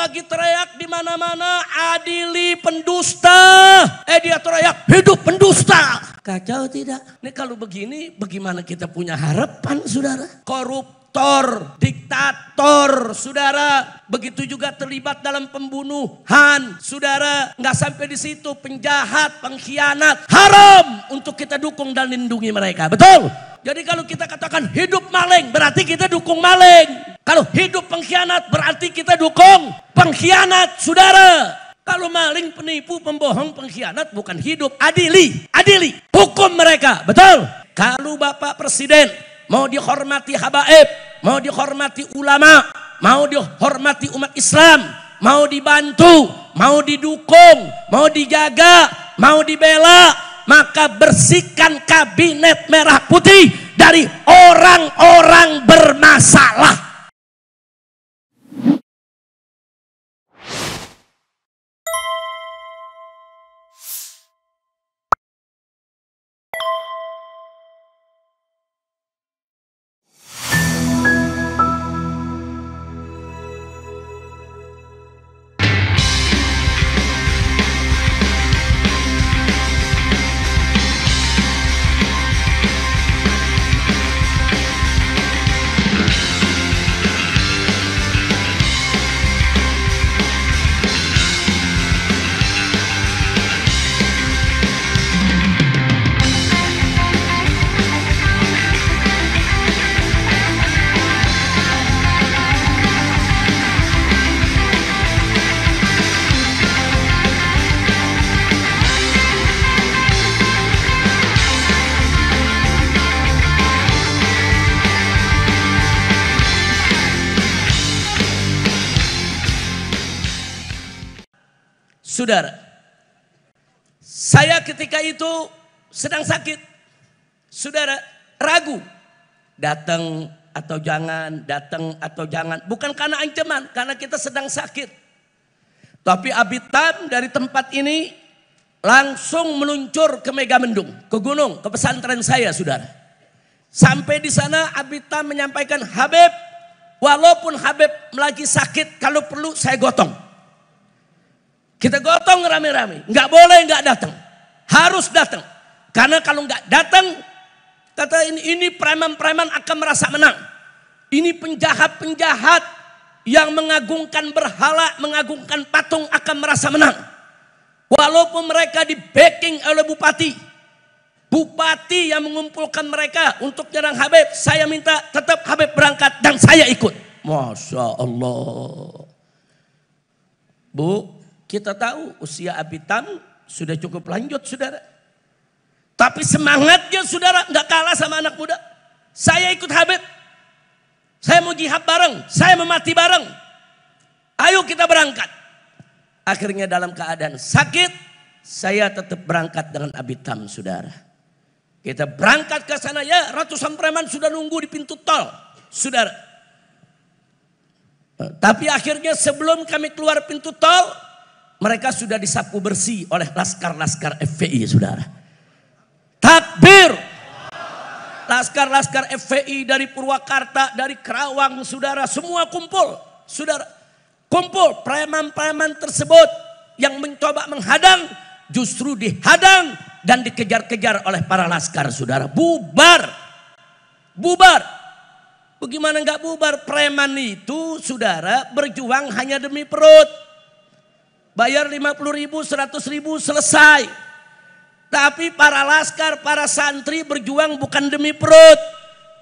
lagi teriak di mana-mana, adili pendusta. Dia teriak hidup pendusta. Kacau tidak? Ini kalau begini bagaimana kita punya harapan saudara? Koruptor, diktator saudara. Begitu juga terlibat dalam pembunuhan saudara. Nggak sampai di situ, penjahat, pengkhianat. Haram untuk kita dukung dan lindungi mereka. Betul? Jadi kalau kita katakan hidup maling berarti kita dukung maling. Kalau hidup pengkhianat berarti kita dukung pengkhianat saudara. Kalau maling, penipu, pembohong, pengkhianat bukan hidup. Adili, adili. Hukum mereka, betul. Kalau Bapak Presiden mau dihormati habaib, mau dihormati ulama, mau dihormati umat Islam, mau dibantu, mau didukung, mau dijaga, mau dibela, maka bersihkan kabinet merah putih dari orang-orang bermasalah. Saudara, saya ketika itu sedang sakit. Saudara, ragu. Datang atau jangan, datang atau jangan. Bukan karena ancaman, karena kita sedang sakit. Tapi Abitam dari tempat ini langsung meluncur ke Megamendung, ke gunung, ke pesantren saya saudara. Sampai di sana Abitam menyampaikan, Habib, walaupun Habib lagi sakit, kalau perlu saya gotong. Kita gotong rame-rame, nggak boleh nggak datang, harus datang. Karena kalau nggak datang, kata ini preman-preman akan merasa menang. Ini penjahat-penjahat yang mengagungkan berhala, mengagungkan patung akan merasa menang. Walaupun mereka di backing oleh bupati, bupati yang mengumpulkan mereka untuk nyerang Habib, saya minta tetap Habib berangkat dan saya ikut. Masya Allah, Bu. Kita tahu usia Abitam sudah cukup lanjut saudara. Tapi semangatnya saudara nggak kalah sama anak muda. Saya ikut Habib. Saya mau jihad bareng. Saya mau mati bareng. Ayo kita berangkat. Akhirnya dalam keadaan sakit, saya tetap berangkat dengan Abitam saudara. Kita berangkat ke sana ya, ratusan preman sudah nunggu di pintu tol saudara. Tapi akhirnya sebelum kami keluar pintu tol, mereka sudah disapu bersih oleh laskar-laskar FPI saudara. Takbir. Laskar-laskar FPI dari Purwakarta, dari Kerawang saudara, semua kumpul saudara. Kumpul, preman-preman tersebut yang mencoba menghadang justru dihadang dan dikejar-kejar oleh para laskar saudara. Bubar. Bubar. Bagaimana enggak bubar? Preman itu saudara berjuang hanya demi perut. Bayar 50.000, 100.000 selesai. Tapi para laskar, para santri berjuang bukan demi perut,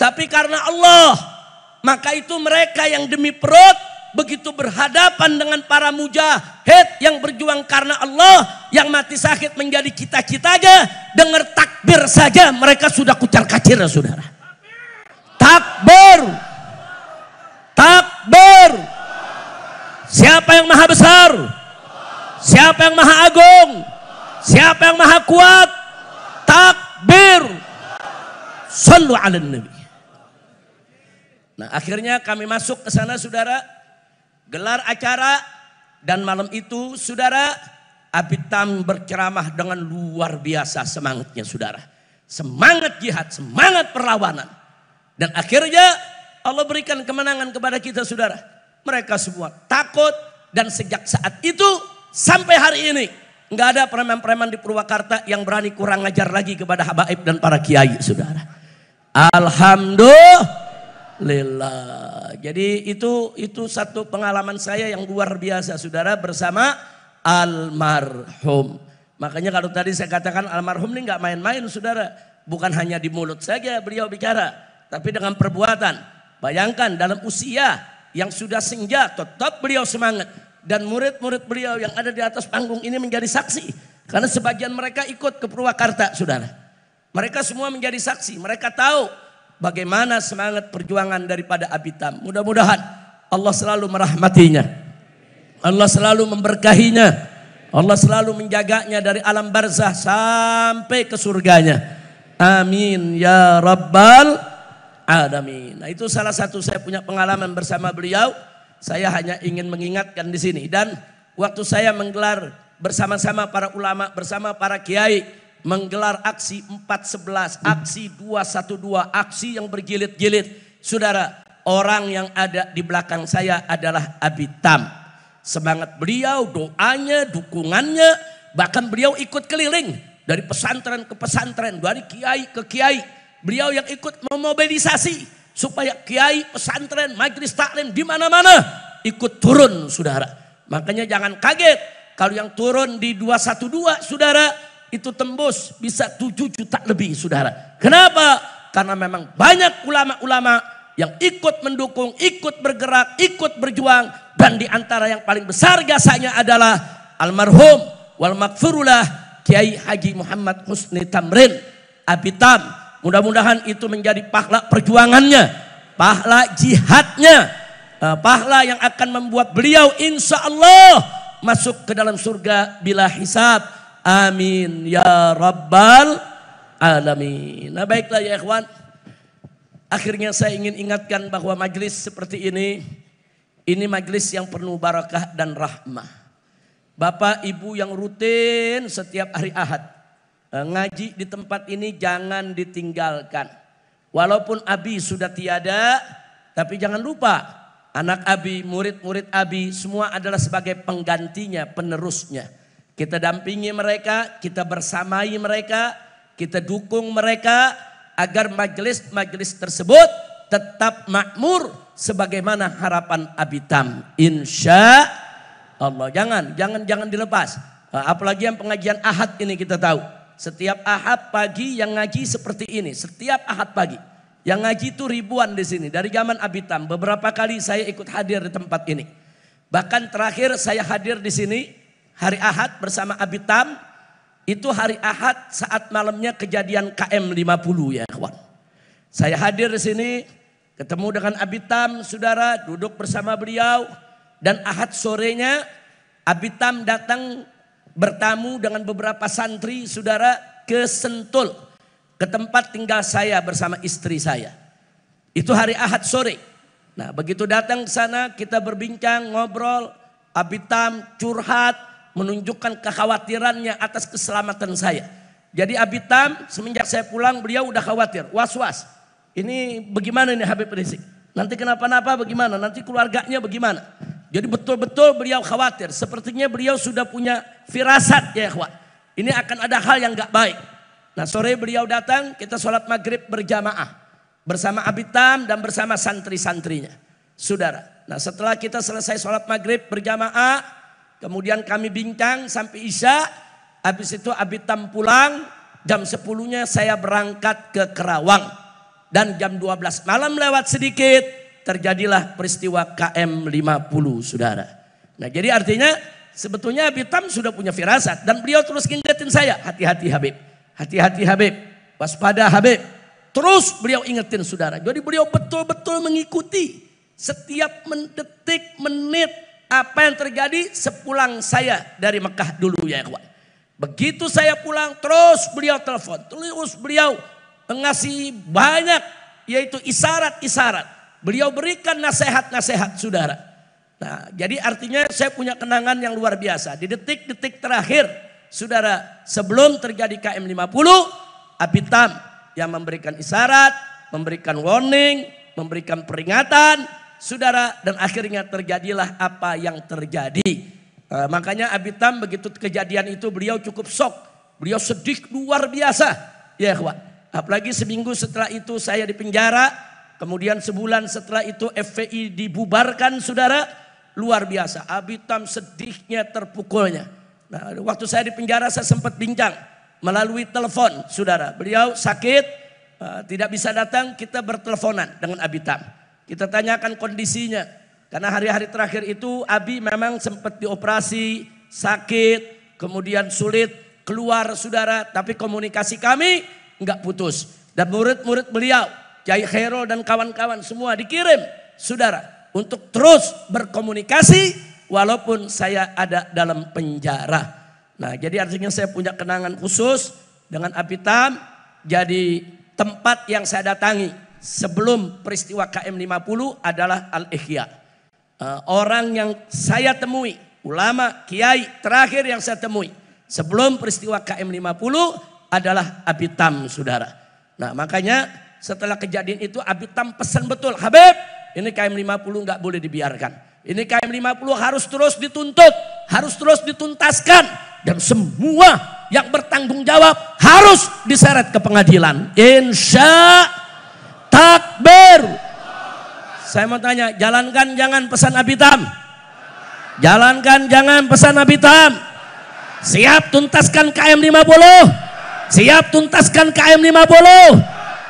tapi karena Allah. Maka itu mereka yang demi perut begitu berhadapan dengan para mujahid yang berjuang karena Allah, yang mati sakit menjadi kita-kitanya, dengar takbir saja mereka sudah kucar-kacir saudara. Takbir. Takbir. Siapa yang maha besar? Siapa yang maha agung? Siapa yang maha kuat? Takbir. Sallu ala nabi. Nah akhirnya kami masuk ke sana saudara. Gelar acara. Dan malam itu saudara, Abitam berceramah dengan luar biasa semangatnya saudara. Semangat jihad, semangat perlawanan. Dan akhirnya Allah berikan kemenangan kepada kita saudara. Mereka semua takut, Dan sejak saat itu sampai hari ini nggak ada preman-preman di Purwakarta yang berani kurang ngajar lagi kepada habaib dan para kiai, saudara. Alhamdulillah. Jadi itu satu pengalaman saya yang luar biasa, saudara, bersama almarhum. Makanya kalau tadi saya katakan almarhum ini nggak main-main, saudara. Bukan hanya di mulut saja beliau bicara, tapi dengan perbuatan. Bayangkan dalam usia yang sudah senja tetap beliau semangat. Dan murid-murid beliau yang ada di atas panggung ini menjadi saksi. Karena sebagian mereka ikut ke Purwakarta, saudara. Mereka semua menjadi saksi. Mereka tahu bagaimana semangat perjuangan daripada Abi Tam. Mudah-mudahan Allah selalu merahmatinya. Allah selalu memberkahinya. Allah selalu menjaganya dari alam barzah sampai ke surganya. Amin ya rabbal alamin. Nah, itu salah satu saya punya pengalaman bersama beliau. Saya hanya ingin mengingatkan di sini. Dan waktu saya menggelar bersama-sama para ulama, bersama para kiai, menggelar aksi 411, aksi 212, aksi yang berjilid-jilid. Saudara, orang yang ada di belakang saya adalah Abi Tam. Semangat beliau, doanya, dukungannya, bahkan beliau ikut keliling dari pesantren ke pesantren, dari kiai ke kiai. Beliau yang ikut memobilisasi supaya kiai, pesantren, majelis taklim di mana-mana ikut turun, saudara. Makanya jangan kaget kalau yang turun di 212, saudara, itu tembus bisa 7 juta lebih, saudara. Kenapa? Karena memang banyak ulama-ulama yang ikut mendukung, ikut bergerak, ikut berjuang. Dan di antara yang paling besar jasanya adalah almarhum wal maghfurullah Kiai Haji Muhammad Husni Tamrin Abi Tam. Mudah-mudahan itu menjadi pahala perjuangannya, pahala jihadnya, pahala yang akan membuat beliau insya Allah masuk ke dalam surga bila hisab. Amin ya rabbal alamin. Nah, baiklah ya ikhwan. Akhirnya saya ingin ingatkan bahwa majelis seperti ini majelis yang penuh barakah dan rahmah. Bapak ibu yang rutin setiap hari Ahad ngaji di tempat ini jangan ditinggalkan. Walaupun Abi sudah tiada, tapi jangan lupa anak Abi, murid-murid Abi semua adalah sebagai penggantinya, penerusnya. Kita dampingi mereka, kita bersamai mereka, kita dukung mereka agar majelis-majelis tersebut tetap makmur sebagaimana harapan Abi Tam. Insya Allah. Jangan dilepas. Apalagi yang pengajian Ahad ini kita tahu. Setiap Ahad pagi yang ngaji seperti ini. Setiap Ahad pagi. Yang ngaji itu ribuan di sini. Dari zaman Abi Tam. Beberapa kali saya ikut hadir di tempat ini. Bahkan terakhir saya hadir di sini. Hari Ahad bersama Abi Tam. Itu hari Ahad saat malamnya kejadian KM 50 ya kawan. Saya hadir di sini. Ketemu dengan Abi Tam, saudara. Duduk bersama beliau. Dan Ahad sorenya Abi Tam datang bertamu dengan beberapa santri, saudara, ke Sentul, ke tempat tinggal saya bersama istri saya. Itu hari Ahad sore. Nah, begitu datang ke sana kita berbincang, ngobrol. Abi Tam curhat, menunjukkan kekhawatirannya atas keselamatan saya. Jadi Abi Tam semenjak saya pulang beliau udah khawatir, was-was. Ini bagaimana ini Habib Rizik? Nanti kenapa-napa bagaimana? Nanti keluarganya bagaimana? Jadi betul-betul beliau khawatir. Sepertinya beliau sudah punya firasat ya ikhwan. Ini akan ada hal yang gak baik. Nah, sore beliau datang, kita sholat maghrib berjamaah. Bersama Abi Tam dan bersama santri-santrinya. Saudara. Nah, setelah kita selesai sholat maghrib berjamaah. Kemudian kami bincang sampai Isya. Habis itu Abi Tam pulang. Jam 10-nya saya berangkat ke Kerawang. Dan jam 12 malam lewat sedikit. Terjadilah peristiwa KM 50, saudara. Nah, jadi artinya sebetulnya Abi Tam sudah punya firasat. Dan beliau terus ngingetin saya, hati-hati Habib. Hati-hati Habib, waspada Habib. Terus beliau ingetin saudara. Jadi beliau betul-betul mengikuti setiap detik, menit apa yang terjadi sepulang saya dari Mekah dulu ya ikhwan. Begitu saya pulang terus beliau telepon. Terus beliau mengasih banyak yaitu isyarat-isyarat. Beliau berikan nasihat-nasihat saudara. Nah, jadi artinya saya punya kenangan yang luar biasa. Di detik-detik terakhir saudara sebelum terjadi KM 50, Abi Tam yang memberikan isyarat, memberikan warning, memberikan peringatan. saudara, dan akhirnya terjadilah apa yang terjadi. Makanya Abitam begitu kejadian itu beliau cukup shock. Beliau sedih luar biasa. Ya ikhwan. Apalagi seminggu setelah itu saya di penjara. Kemudian sebulan setelah itu FPI dibubarkan saudara. Luar biasa. Abitam sedihnya terpukulnya. Nah, waktu saya di penjara saya sempat bincang melalui telepon saudara. Beliau sakit, tidak bisa datang, kita berteleponan dengan Abitam. Kita tanyakan kondisinya. Karena hari-hari terakhir itu Abi memang sempat dioperasi, sakit, kemudian sulit keluar saudara. Tapi komunikasi kami enggak putus. Dan murid-murid beliau, Kiai Khairul dan kawan-kawan semua dikirim saudara. Untuk terus berkomunikasi walaupun saya ada dalam penjara. Nah jadi artinya saya punya kenangan khusus dengan Abitam. Jadi tempat yang saya datangi sebelum peristiwa KM50 adalah Al-Ihya. Orang yang saya temui, ulama, kiai terakhir yang saya temui sebelum peristiwa KM50 adalah Abitam saudara. Nah makanya setelah kejadian itu Abitam pesan betul, Habib ini KM50 nggak boleh dibiarkan. Ini KM50 harus terus dituntut, harus terus dituntaskan. Dan semua yang bertanggung jawab harus diseret ke pengadilan. Insya takbir. Saya mau tanya, jalankan jangan pesan Abitam. Jalankan jangan pesan Abitam. Siap tuntaskan KM50. Siap tuntaskan KM50.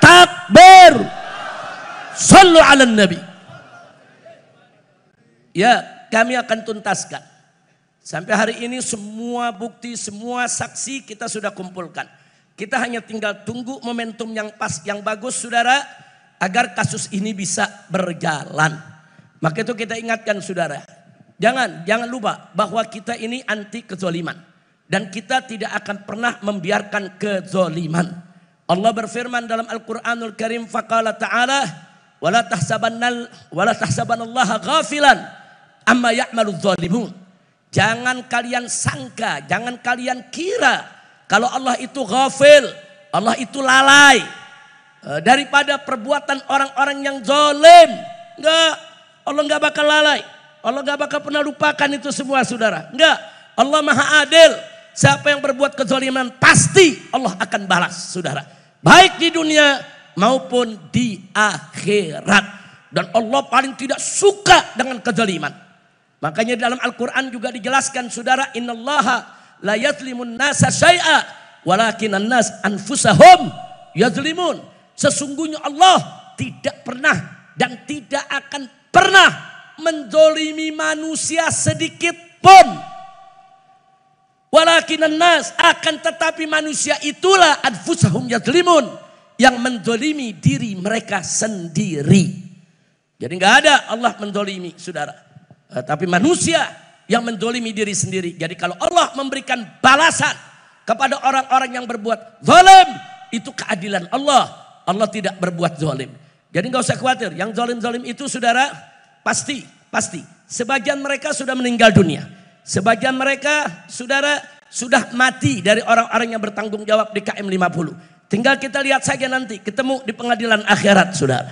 Takbir. Sallu ala Nabi. Ya, kami akan tuntaskan. Sampai hari ini semua bukti, semua saksi kita sudah kumpulkan. Kita hanya tinggal tunggu momentum yang pas, yang bagus saudara. Agar kasus ini bisa berjalan. Maka itu kita ingatkan saudara. Jangan lupa bahwa kita ini anti kezoliman. Dan kita tidak akan pernah membiarkan kezoliman. Allah berfirman dalam Al-Quranul Karim. Faqala ta'ala. Wala tahsabanallaha ghafilan. Amma ya'maludz zalimun. Jangan kalian sangka. Jangan kalian kira. Kalau Allah itu ghafil. Allah itu lalai. Daripada perbuatan orang-orang yang zalim. Enggak, Allah enggak bakal lalai. Allah enggak bakal pernah lupakan itu semua saudara. Enggak, Allah maha adil. Siapa yang berbuat kezaliman pasti Allah akan balas saudara. Baik di dunia maupun di akhirat. Dan Allah paling tidak suka dengan kezaliman. Makanya dalam Al-Quran juga dijelaskan saudara. Innallaha la yazlimun nasa syai'a walakinan nas anfusahum yazlimun. Sesungguhnya Allah tidak pernah dan tidak akan pernah menzolimi manusia sedikit pun. Walakinan nas, akan tetapi manusia itulah anfusahum yazlimun, yang menzolimi diri mereka sendiri. Jadi nggak ada Allah menzolimi saudara. Tapi manusia yang menzolimi diri sendiri. Jadi kalau Allah memberikan balasan kepada orang-orang yang berbuat zalim, itu keadilan Allah. Allah tidak berbuat zalim. Jadi nggak usah khawatir. Yang zalim-zalim itu saudara pasti. Sebagian mereka sudah meninggal dunia. Sebagian mereka saudara sudah mati dari orang-orang yang bertanggung jawab di KM50. Tinggal kita lihat saja nanti ketemu di pengadilan akhirat saudara.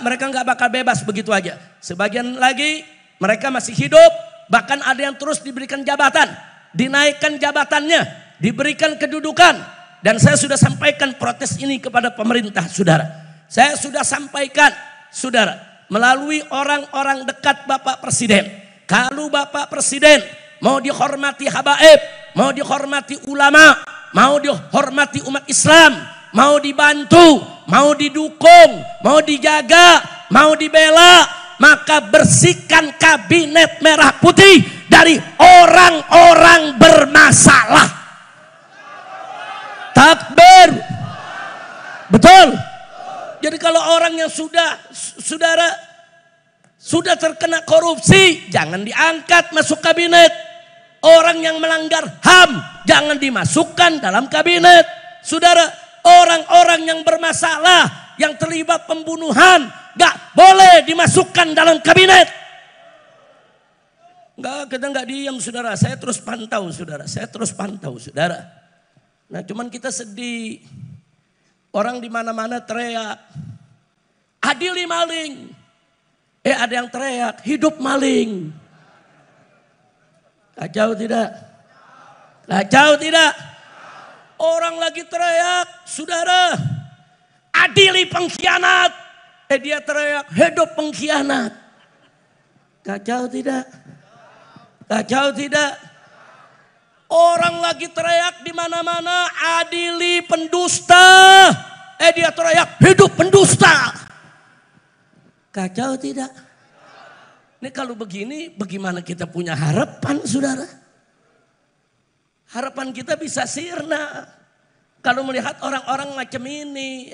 Mereka nggak bakal bebas begitu aja. Sebagian lagi mereka masih hidup. Bahkan ada yang terus diberikan jabatan. Dinaikkan jabatannya. Diberikan kedudukan. Dan saya sudah sampaikan protes ini kepada pemerintah saudara. Saya sudah sampaikan saudara. Melalui orang-orang dekat Bapak Presiden. Kalau Bapak Presiden mau dihormati habaib. Mau dihormati ulama. Mau dihormati umat Islam. Mau dibantu. Mau didukung. Mau dijaga. Mau dibela. Maka bersihkan kabinet merah putih dari orang-orang bermasalah. Takbir. Betul. Jadi kalau orang yang saudara sudah terkena korupsi, jangan diangkat masuk kabinet. Orang yang melanggar HAM jangan dimasukkan dalam kabinet. Saudara, orang-orang yang bermasalah, yang terlibat pembunuhan, gak boleh dimasukkan dalam kabinet. Kita nggak diam saudara. Saya terus pantau saudara. Nah cuman kita sedih. Orang di mana-mana teriak. Adili maling. Ada yang teriak, hidup maling. Kacau tidak? Kacau tidak? Orang lagi teriak, saudara, adili pengkhianat. Dia teriak, hidup pengkhianat. Kacau tidak? Kacau tidak? Orang lagi teriak di mana-mana, adili pendusta. Dia teriak, hidup pendusta. Kacau tidak? Ini kalau begini, bagaimana kita punya harapan, saudara? Harapan kita bisa sirna. Kalau melihat orang-orang macam ini,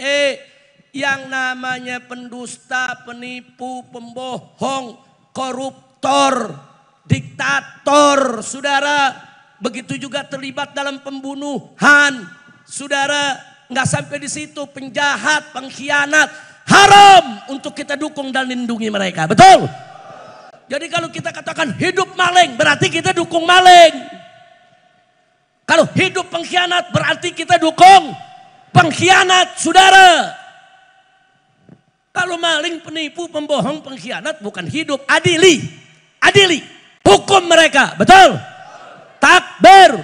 yang namanya pendusta, penipu, pembohong, koruptor, diktator, saudara. Begitu juga terlibat dalam pembunuhan, saudara. Nggak sampai di situ, penjahat, pengkhianat, haram untuk kita dukung dan lindungi mereka. Betul? Jadi kalau kita katakan hidup maling, berarti kita dukung maling. Kalau hidup pengkhianat, berarti kita dukung pengkhianat, saudara. Kalau maling, penipu, pembohong, pengkhianat bukan hidup, adili. Adili, hukum mereka, betul? Takbir.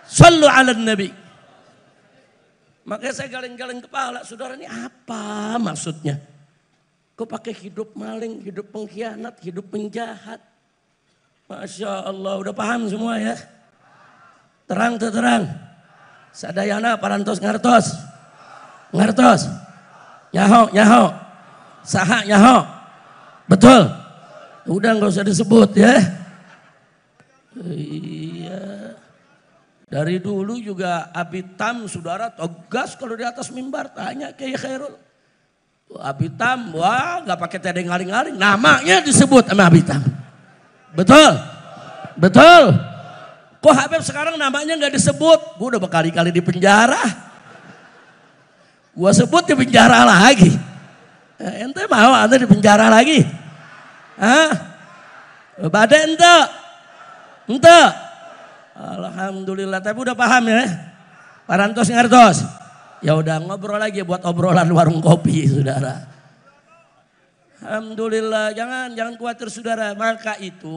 Sallu ala nabi. Makanya saya galeng-galeng kepala, saudara, ini apa maksudnya? Kok pakai hidup maling, hidup pengkhianat, hidup penjahat? Masya Allah, udah paham semua ya? Terang terang. Sadayana parantos ngartos. Ngartos. Nyaho. Saha nyaho. Betul. Udah nggak usah disebut ya. Iya. Dari dulu juga Abitam, saudara, tegas kalau di atas mimbar, tanya Kiai Khairul. Abitam, wah nggak pakai tedeng ngaling-ngaling, namanya disebut sama Abitam. Betul, betul. Kok Habib sekarang namanya nggak disebut? Gue udah berkali-kali di penjara. Gue sebut di penjara lagi. Ente mau ente di penjara lagi? Hah? Badai ente? Ente? Alhamdulillah, tapi udah paham ya? Parantos ngartos. Ya udah ngobrol lagi buat obrolan warung kopi, saudara. Alhamdulillah, jangan khawatir, saudara. Maka itu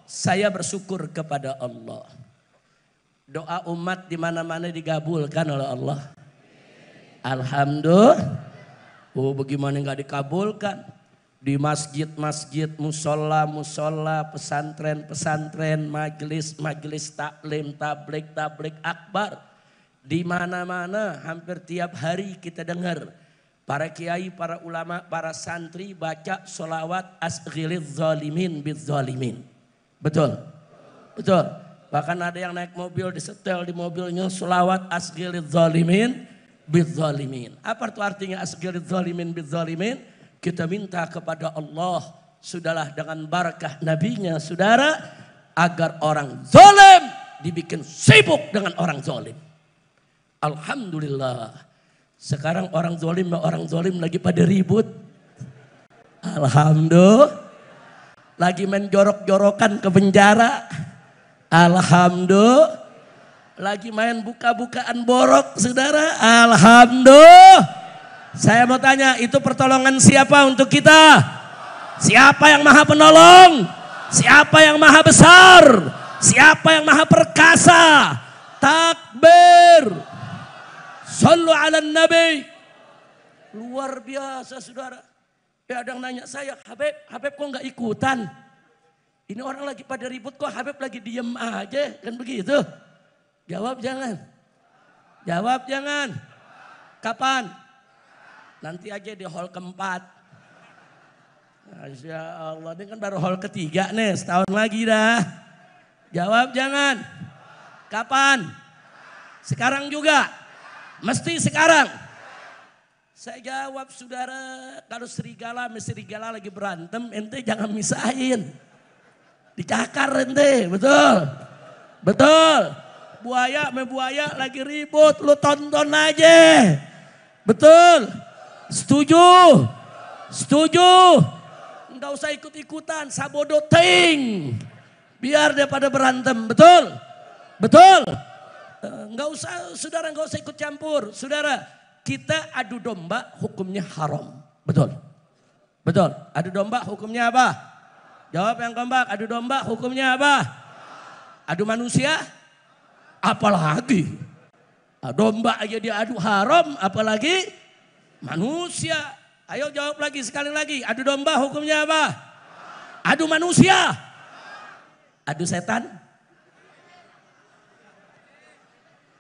saya bersyukur kepada Allah. Doa umat di mana-mana digabulkan oleh Allah. Alhamdulillah. Oh, bagaimana nggak dikabulkan? Di masjid-masjid, musola-musola, pesantren-pesantren, majelis taklim, tablik akbar. Di mana-mana hampir tiap hari kita dengar para kiai, para ulama, para santri baca sholawat asghiliz zalimin biz zalimin. Betul? Betul. Bahkan ada yang naik mobil disetel di mobilnya sholawat asghiliz zalimin biz zalimin. Apa itu artinya asghiliz zalimin biz zalimin? Kita minta kepada Allah, sudahlah dengan barakah nabinya, saudara, agar orang zalim dibikin sibuk dengan orang zalim. Alhamdulillah. Sekarang orang zalim lagi pada ribut. Alhamdulillah. Lagi main jorok-jorokan ke penjara. Alhamdulillah. Lagi main buka-bukaan borok, saudara. Alhamdulillah. Saya mau tanya, itu pertolongan siapa untuk kita? Siapa yang maha penolong? Siapa yang maha besar? Siapa yang maha perkasa? Takbir. Sallu ala nabi. Luar biasa, saudara. Ada yang nanya saya, Habib kok nggak ikutan? Ini orang lagi pada ribut kok Habib lagi diem aja, kan begitu? Jawab jangan. Jawab jangan. Kapan? Nanti aja di hall keempat. Masya Allah, ini kan baru hall ketiga nih, setahun lagi dah. Jawab jangan. Kapan? Sekarang juga. Mesti sekarang. Saya jawab, saudara, kalau serigala lagi berantem, ente jangan misahin. Dicakar ente, betul? Betul. Buaya sama buaya lagi ribut, lu tonton aja. Betul? Setuju? Setuju? Enggak usah ikut-ikutan, sabodo ting. Biar dia pada berantem, betul? Betul? Enggak usah, saudara, enggak usah ikut campur. Saudara, kita adu domba hukumnya haram. Betul? Betul. Adu domba hukumnya apa? Jawab yang kompak. Adu domba hukumnya apa? Adu manusia? Apalagi? Domba aja dia adu haram, apalagi manusia. Ayo jawab lagi sekali lagi. Adu domba hukumnya apa? Adu manusia? Adu setan?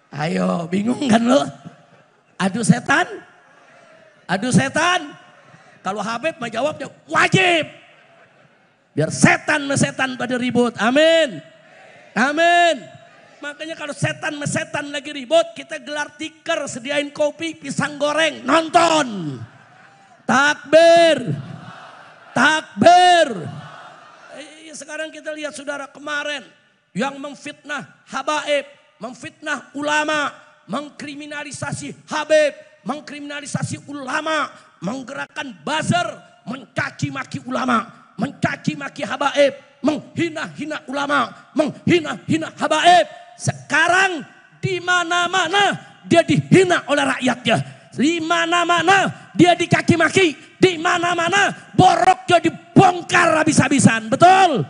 Ayo bingung kan lo? Adu setan? Adu setan? Kalau Habib mah jawabnya wajib. Biar setan mesetan pada ribut. Amin. Amin. Makanya kalau setan lagi ribut, kita gelar tikar, sediain kopi, pisang goreng, nonton. Takbir. Takbir. Sekarang kita lihat saudara kemarin yang memfitnah habaib, memfitnah ulama, mengkriminalisasi Habib, mengkriminalisasi ulama, menggerakkan buzzer, mencaci maki ulama, mencaci maki habaib, menghina-hina ulama, menghina-hina habaib. Sekarang di mana-mana dia dihina oleh rakyatnya. Di mana-mana dia dikaki maki, di mana-mana boroknya dibongkar habis-habisan. Betul?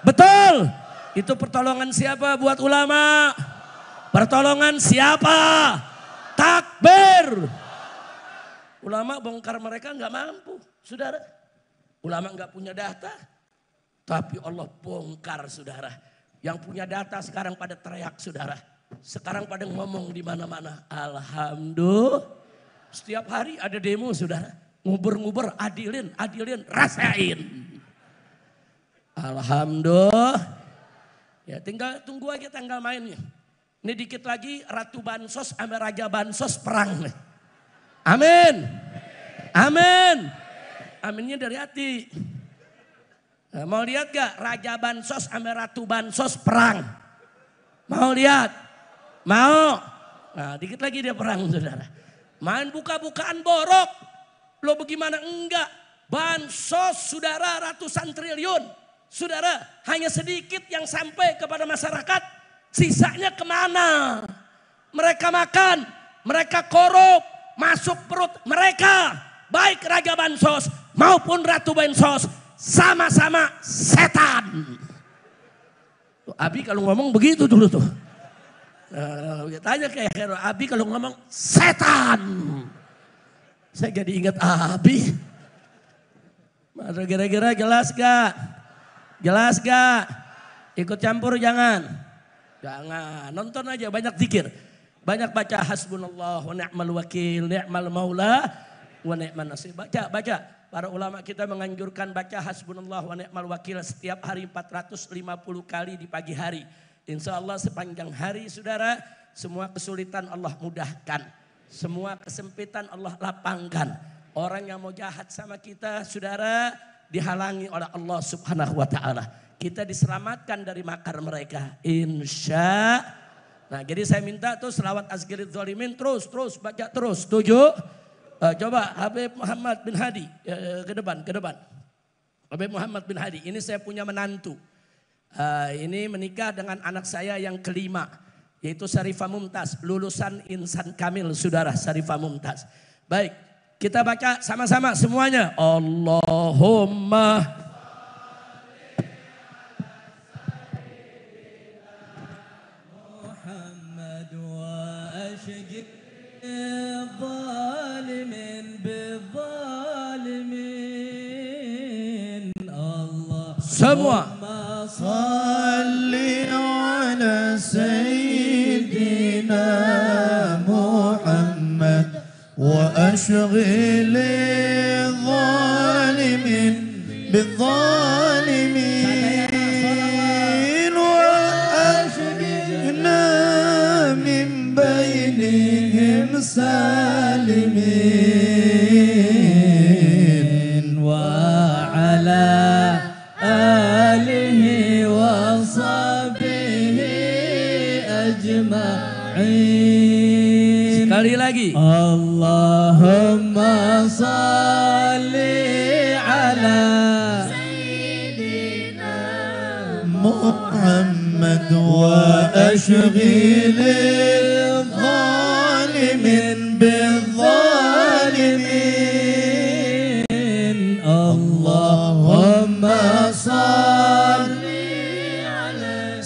Betul? Itu pertolongan siapa buat ulama? Pertolongan siapa? Takbir. Ulama bongkar mereka nggak mampu, saudara. Ulama nggak punya data, tapi Allah bongkar, saudara. Yang punya data sekarang pada teriak, saudara. Sekarang pada ngomong di mana-mana. Alhamdulillah. Setiap hari ada demo, saudara. Nguber-nguber, adilin, rasain. Alhamdulillah. Ya tinggal tunggu aja tanggal mainnya. Ini dikit lagi Ratu Bansos sama Raja Bansos perang nih. Amin. Amin. Aminnya dari hati. Nah, mau lihat gak Raja Bansos sama Ratu Bansos perang? Mau lihat? Mau? Nah dikit lagi dia perang, saudara. Main buka-bukaan borok. Lo bagaimana enggak? Bansos saudara ratusan triliun. Saudara hanya sedikit yang sampai kepada masyarakat. Sisanya kemana? Mereka makan, mereka korup, masuk perut mereka. Baik Raja Bansos maupun Ratu Bansos sama-sama setan. Abi kalau ngomong begitu dulu tuh. Tanya kayak Hero, Abi kalau ngomong setan. Saya jadi ingat Abi. Kira-kira jelas gak? Jelas gak? Ikut campur jangan. Jangan, nonton aja banyak zikir. Banyak baca hasbunallah wa ni'mal wakil, ni'mal maula wa ni'man nasir. Baca. Para ulama kita menganjurkan baca hasbunallah wa ni'mal wakil setiap hari 450 kali di pagi hari. Insya Allah sepanjang hari saudara, semua kesulitan Allah mudahkan. Semua kesempitan Allah lapangkan. Orang yang mau jahat sama kita saudara, dihalangi oleh Allah subhanahu wa ta'ala. Kita diselamatkan dari makar mereka. Insya. Nah jadi saya minta tuh selawat azgirid zalimin terus baca terus. Setuju? Coba Habib Muhammad bin Hadi ke depan. Habib Muhammad bin Hadi, ini saya punya menantu. Ini menikah dengan anak saya yang kelima, yaitu Syarifah Mumtaz, lulusan Insan Kamil, saudara Syarifah Mumtaz. Baik, kita baca sama-sama semuanya. Allahumma Muhammad wa ashgib semua. Salli ala Sayyidina Muhammad wa ashghil zalimin bizzalimin wa ashghilna min bainihim salimin wa ala alihi wa sahbihi ajma'in. Sekali lagi. Allahumma salli ala Sayyidina Muhammad wa ashghil zalimin bizzalimin.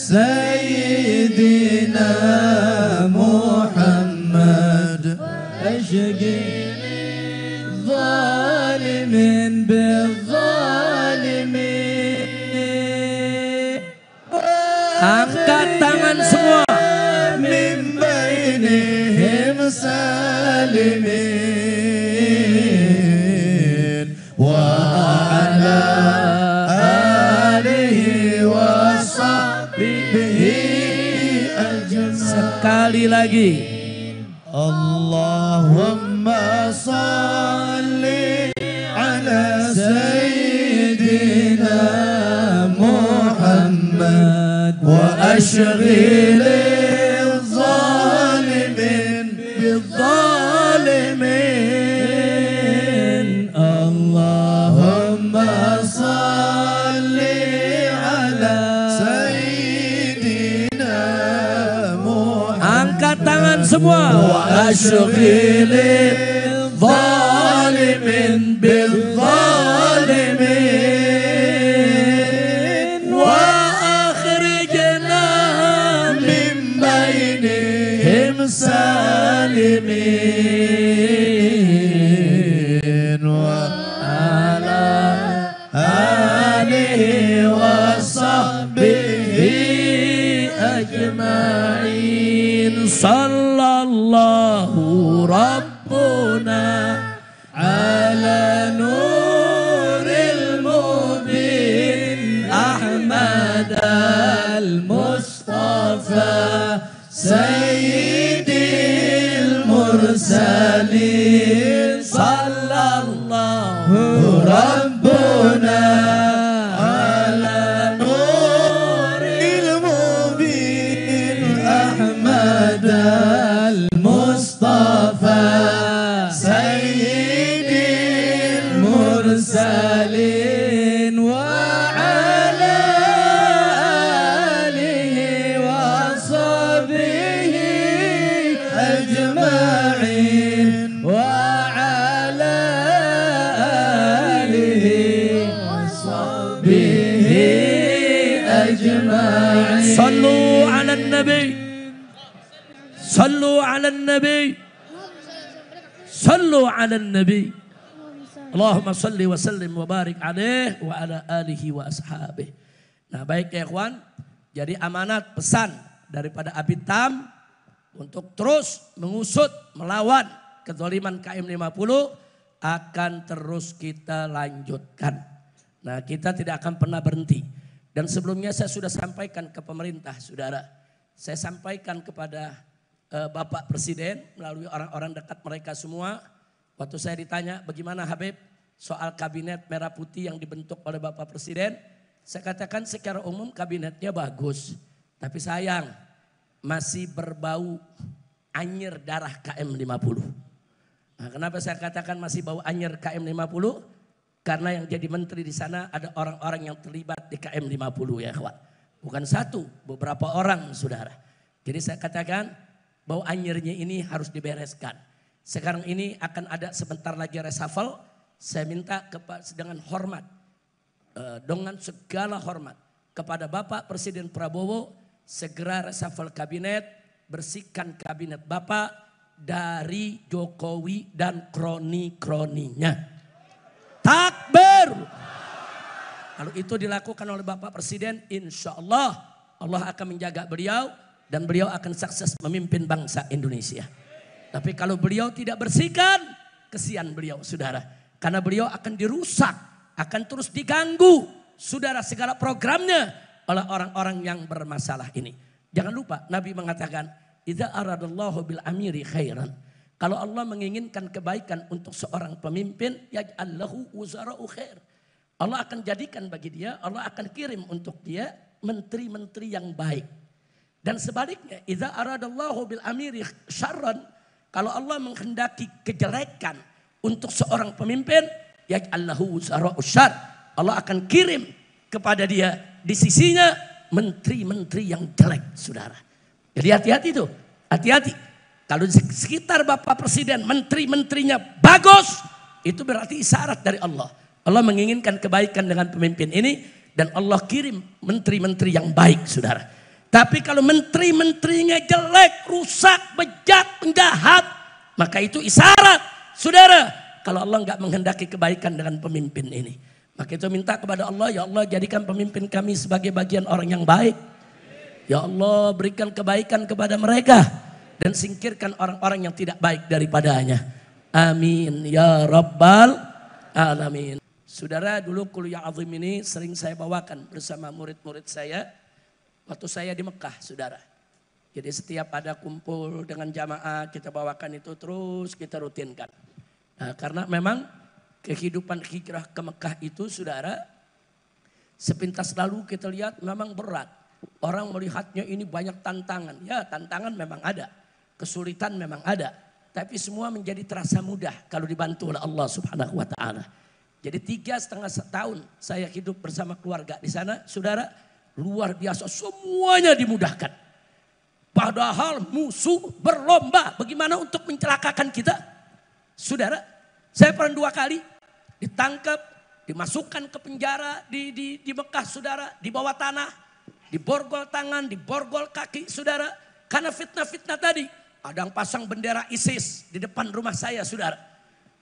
سيدنا محمد أشقي ظالم بالظالمين Angkat tangan semua. من بينهم سالمين وعلى آله وصحبه أجمعين. Sekali lagi. اللهم صل على سيدنا محمد وأشغل الظالمين بالظالمين. اللهم صل على سيدنا محمد. Angkat tangan semua. وأشغل الظالمين بالظالمين وأخرجنا من بينهم سالمين وعلى آله وصحبه أجمعين. صلى الله ربنا على نور المبين أحمد المصطفى سيد المرسلين. صلى الله ربنا على نور المبين أحمد المصطفى سيد المرسلين وعلى آله وصحبه أجمعين وعلى آله وصحبه أجمعين. صلوا على النبي صلوا على النبي صلوا على النبي Allahumma salli wa sallim wa barik alaih wa ala alihi wa ashabih. Nah baik ya ikhwan, jadi amanat pesan daripada Abitam untuk terus mengusut, melawan kezaliman KM50 akan terus kita lanjutkan. Nah kita tidak akan pernah berhenti. Dan sebelumnya saya sudah sampaikan ke pemerintah saudara. Saya sampaikan kepada Bapak Presiden melalui orang-orang dekat mereka semua. Waktu saya ditanya bagaimana Habib soal kabinet merah putih yang dibentuk oleh Bapak Presiden. Saya katakan secara umum kabinetnya bagus. Tapi sayang masih berbau anyir darah KM50. Nah, kenapa saya katakan masih bau anyir KM50? Karena yang jadi menteri di sana ada orang-orang yang terlibat di KM50 ya kawan. Bukan satu, beberapa orang saudara. Jadi saya katakan bau anyirnya ini harus dibereskan. Sekarang ini akan ada sebentar lagi reshuffle. Saya minta dengan hormat, dengan segala hormat kepada Bapak Presiden Prabowo segera reshuffle kabinet, bersihkan kabinet Bapak dari Jokowi dan kroni-kroninya. Takbir. Kalau itu dilakukan oleh Bapak Presiden, insya Allah Allah akan menjaga beliau dan beliau akan sukses memimpin bangsa Indonesia. Tapi kalau beliau tidak bersihkan, kesian beliau saudara. Karena beliau akan dirusak, akan terus diganggu saudara segala programnya oleh orang-orang yang bermasalah ini. Jangan lupa Nabi mengatakan, idza aradallahu bil amiri khairan. Kalau Allah menginginkan kebaikan untuk seorang pemimpin, yaj'al lahu wuzara'u khair. Allah akan jadikan bagi dia, Allah akan kirim untuk dia menteri-menteri yang baik. Dan sebaliknya, idza aradallahu bil amiri syarran. Kalau Allah menghendaki kejelekan untuk seorang pemimpin, yaj'allahu wuzara'u syarr. Allah akan kirim kepada dia di sisinya menteri-menteri yang jelek, saudara. Jadi hati-hati tuh, hati-hati. Kalau di sekitar Bapak Presiden, menteri-menterinya bagus, itu berarti isyarat dari Allah. Allah menginginkan kebaikan dengan pemimpin ini dan Allah kirim menteri-menteri yang baik, saudara. Tapi kalau menteri-menterinya jelek, rusak, bejat, penjahat, maka itu isyarat, saudara. Kalau Allah nggak menghendaki kebaikan dengan pemimpin ini, maka itu minta kepada Allah, ya Allah jadikan pemimpin kami sebagai bagian orang yang baik. Ya Allah berikan kebaikan kepada mereka dan singkirkan orang-orang yang tidak baik daripadanya. Amin ya rabbal alamin. Saudara, dulu kuliah azim ini sering saya bawakan bersama murid-murid saya waktu saya di Mekah, saudara. Jadi setiap ada kumpul dengan jamaah kita bawakan itu terus kita rutinkan. Nah, karena memang kehidupan hijrah ke Mekah itu, saudara, sepintas lalu kita lihat memang berat. Orang melihatnya ini banyak tantangan. Ya, tantangan memang ada, kesulitan memang ada. Tapi semua menjadi terasa mudah kalau dibantu oleh Allah Subhanahu wa Ta'ala. Jadi 3,5 tahun saya hidup bersama keluarga di sana, saudara, luar biasa, semuanya dimudahkan. Padahal musuh berlomba bagaimana untuk mencelakakan kita. Saudara, saya pernah 2 kali ditangkap, dimasukkan ke penjara di Mekah, saudara, di bawah tanah, diborgol tangan, diborgol kaki, saudara, karena fitnah-fitnah tadi. Ada yang pasang bendera ISIS di depan rumah saya, saudara.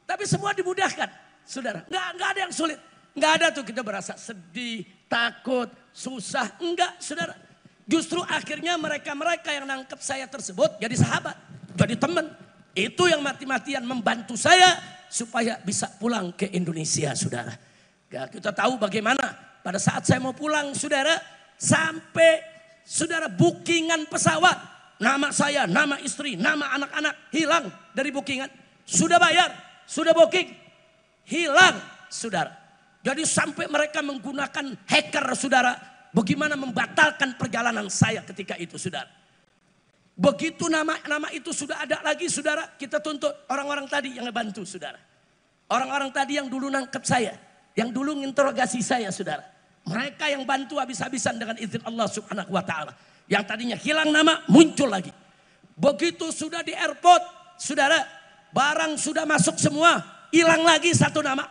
Tapi semua dimudahkan. Saudara, nggak ada yang sulit. Nggak ada tuh kita berasa sedih, takut, susah. Enggak, saudara. Justru akhirnya mereka-mereka yang nangkep saya tersebut jadi sahabat, jadi teman. Itu yang mati-matian membantu saya supaya bisa pulang ke Indonesia, saudara. Ya, kita tahu bagaimana pada saat saya mau pulang, saudara, sampai saudara bookingan pesawat, nama saya, nama istri, nama anak-anak hilang dari bookingan. Sudah bayar, sudah booking. Hilang, saudara. Jadi sampai mereka menggunakan hacker, saudara, bagaimana membatalkan perjalanan saya ketika itu, saudara. Begitu nama itu sudah ada lagi, saudara, kita tuntut orang-orang tadi yang ngebantu, saudara. Orang-orang tadi yang dulu nangkep saya, yang dulu nginterogasi saya, saudara. Mereka yang bantu habis-habisan dengan izin Allah Subhanahu wa Ta'ala. Yang tadinya hilang nama, muncul lagi. Begitu sudah di airport, saudara, barang sudah masuk semua. Hilang lagi 1 nama.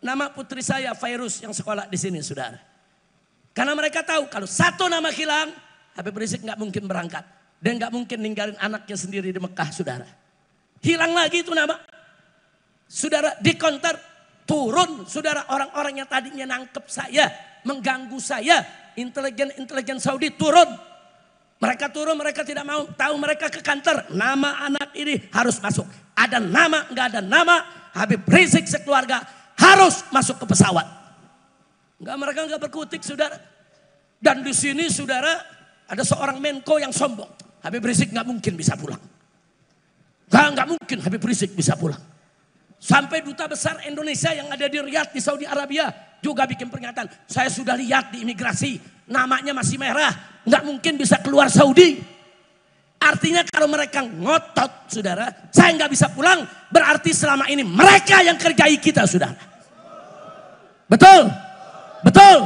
Nama putri saya, Fairuz, yang sekolah di sini, saudara. Karena mereka tahu kalau 1 nama hilang, Habib Rizik nggak mungkin berangkat. Dan nggak mungkin ninggalin anaknya sendiri di Mekah, saudara. Hilang lagi itu nama. Saudara, di counter turun, saudara, orang-orang yang tadinya nangkep saya, mengganggu saya, intelijen Saudi turun. Mereka turun, mereka tidak mau tahu, mereka ke kantor. Nama anak ini harus masuk. Ada nama, nggak ada nama, Habib Rizik sekeluarga harus masuk ke pesawat. Mereka nggak berkutik, saudara. Dan di sini, saudara, ada seorang Menko yang sombong. Habib Rizik nggak mungkin bisa pulang. Nggak mungkin Habib Rizik bisa pulang. Sampai duta besar Indonesia yang ada di Riyadh di Saudi Arabia juga bikin pernyataan. Saya sudah lihat di imigrasi, namanya masih merah, nggak mungkin bisa keluar Saudi. Artinya kalau mereka ngotot, saudara, saya nggak bisa pulang, berarti selama ini mereka yang kerjai kita, saudara. Betul, betul.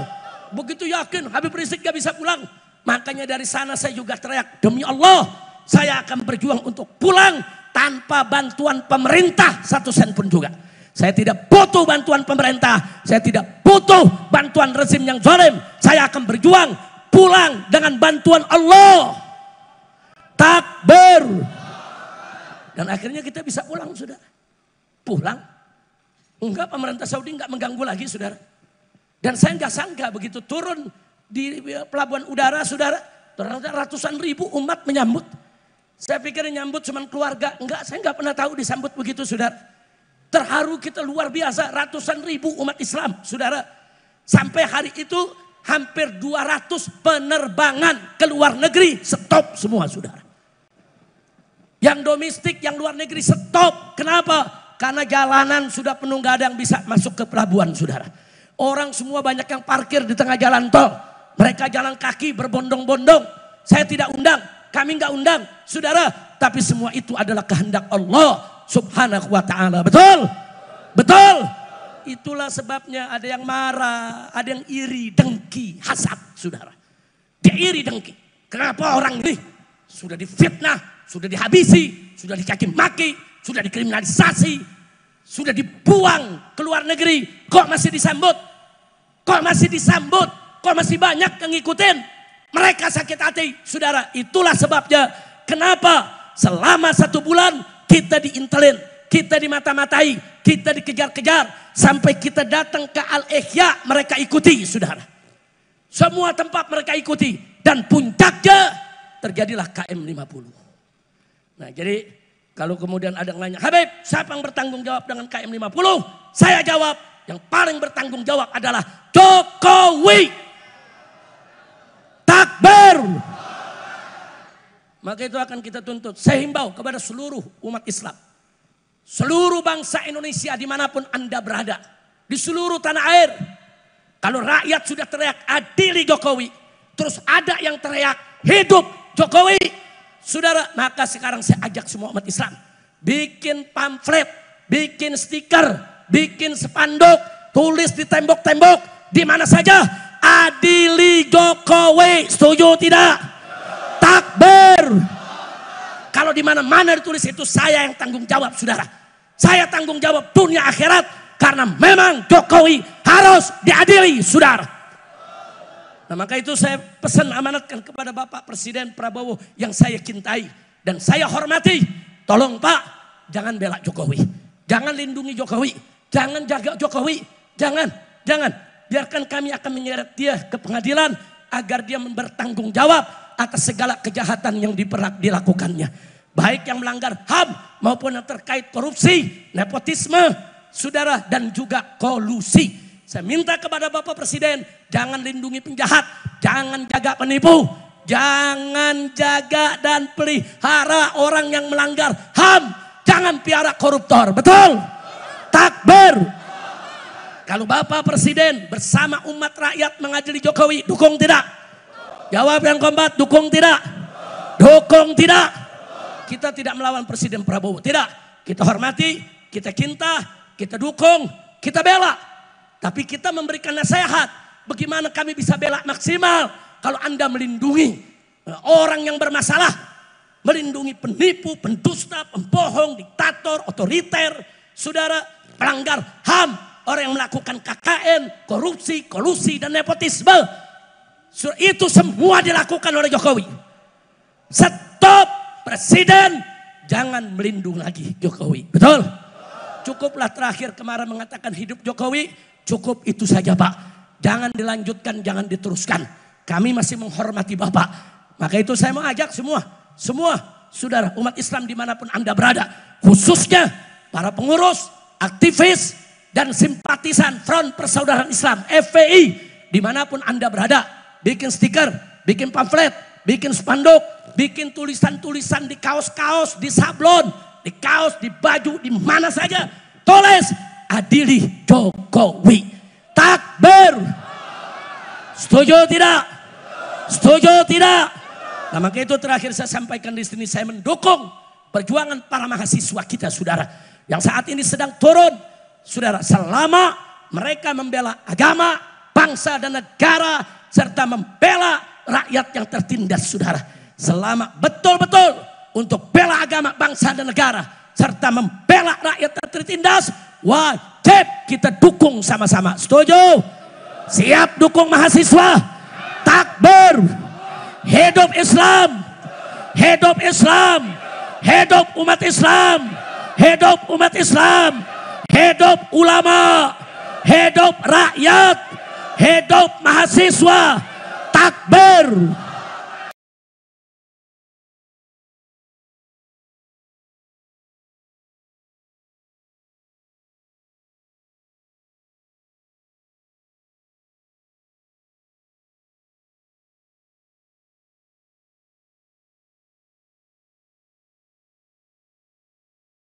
Begitu yakin Habib Rizik nggak bisa pulang, makanya dari sana saya juga teriak, demi Allah, saya akan berjuang untuk pulang tanpa bantuan pemerintah 1 sen pun juga. Saya tidak butuh bantuan pemerintah, saya tidak butuh bantuan rezim yang zalim. Saya akan berjuang pulang dengan bantuan Allah. Takbir. Dan akhirnya kita bisa pulang, saudara. Pulang. Enggak, pemerintah Saudi enggak mengganggu lagi, saudara. Dan saya enggak sangka begitu turun di pelabuhan udara, saudara. Ternyata ratusan ribu umat menyambut. Saya pikir nyambut cuma keluarga. Enggak, saya enggak pernah tahu disambut begitu, saudara. Terharu kita luar biasa, ratusan ribu umat Islam, saudara. Sampai hari itu hampir 200 penerbangan ke luar negeri stop semua, saudara. Yang domestik, yang luar negeri stop. Kenapa? Karena jalanan sudah penuh, gak ada yang bisa masuk ke pelabuhan, saudara. Orang semua banyak yang parkir di tengah jalan tol. Mereka jalan kaki berbondong-bondong. Saya tidak undang, kami gak undang, saudara. Tapi semua itu adalah kehendak Allah Subhanahu wa Ta'ala. Betul? Betul? Itulah sebabnya ada yang marah, ada yang iri, dengki, hasad, saudara. Dia iri, dengki. Kenapa orang ini sudah difitnah, sudah dihabisi, sudah dicaci maki, sudah dikriminalisasi, sudah dibuang ke luar negeri, kok masih disambut? Kok masih disambut? Kok masih banyak yang ngikutin? Mereka sakit hati, saudara. Itulah sebabnya kenapa selama 1 bulan kita diintelin, kita dimata-matai, kita dikejar-kejar. Sampai kita datang ke Al-Ihya, mereka ikuti, saudara. Semua tempat mereka ikuti. Dan puncaknya terjadilah KM50. Nah jadi kalau kemudian ada yang nanya, Habib siapa yang bertanggung jawab dengan KM50? Saya jawab, yang paling bertanggung jawab adalah Jokowi. Takbir. Maka itu akan kita tuntut. Saya himbau kepada seluruh umat Islam. Seluruh bangsa Indonesia dimanapun Anda berada. Di seluruh tanah air. Kalau rakyat sudah teriak adili Jokowi. Terus ada yang teriak hidup Jokowi. Saudara, maka sekarang saya ajak semua umat Islam. Bikin pamflet, bikin stiker, bikin spanduk. Tulis di tembok-tembok. Di mana saja. Adili Jokowi, setuju tidak? Takbir. Kalau di mana-mana ditulis itu saya yang tanggung jawab, saudara. Saya tanggung jawab dunia akhirat karena memang Jokowi harus diadili, saudara. Nah maka itu saya pesan amanatkan kepada Bapak Presiden Prabowo yang saya cintai dan saya hormati. Tolong Pak, jangan bela Jokowi, jangan lindungi Jokowi, jangan jaga Jokowi, jangan. Biarkan kami akan menyeret dia ke pengadilan agar dia bertanggung jawab atas segala kejahatan yang dilakukannya. Baik yang melanggar HAM maupun yang terkait korupsi, nepotisme, saudara, dan juga kolusi. Saya minta kepada Bapak Presiden, jangan lindungi penjahat, jangan jaga penipu, jangan jaga dan pelihara orang yang melanggar HAM, jangan piara koruptor, betul? Takbir. Kalau Bapak Presiden bersama umat rakyat mengadili Jokowi, dukung tidak? Jawab yang kompak, dukung tidak? Dukung tidak? Kita tidak melawan Presiden Prabowo, tidak. Kita hormati, kita cinta, kita dukung, kita bela. Tapi kita memberikan nasihat, bagaimana kami bisa bela maksimal kalau Anda melindungi orang yang bermasalah. Melindungi penipu, pendusta, pembohong, diktator, otoriter, saudara, pelanggar HAM. Orang yang melakukan KKN, korupsi, kolusi, dan nepotisme. Itu semua dilakukan oleh Jokowi. Stop, Presiden. Jangan melindungi lagi Jokowi. Betul? Cukuplah terakhir kemarin mengatakan hidup Jokowi. Cukup itu saja Pak. Jangan dilanjutkan, jangan diteruskan. Kami masih menghormati Bapak. Maka itu saya mau ajak semua saudara umat Islam dimanapun Anda berada. Khususnya para pengurus, aktivis, dan simpatisan Front Persaudaraan Islam FPI dimanapun Anda berada, bikin stiker, bikin pamflet, bikin spanduk, bikin tulisan-tulisan di kaos-kaos, di sablon, di kaos, di baju, di mana saja, tulis adili Jokowi. Takbir. Setuju tidak? Setuju tidak? Nah maka itu terakhir saya sampaikan di sini, saya mendukung perjuangan para mahasiswa kita, saudara, yang saat ini sedang turun. Saudara, selama mereka membela agama, bangsa dan negara, serta membela rakyat yang tertindas, saudara. Selama betul-betul untuk bela agama, bangsa dan negara, serta membela rakyat yang tertindas, wajib kita dukung sama-sama. Setuju? Siap dukung mahasiswa? Takbir. Hidup Islam. Hidup Islam. Hidup umat Islam. Hidup umat Islam. Hidup ulama, hidup rakyat, hidup mahasiswa, takbir.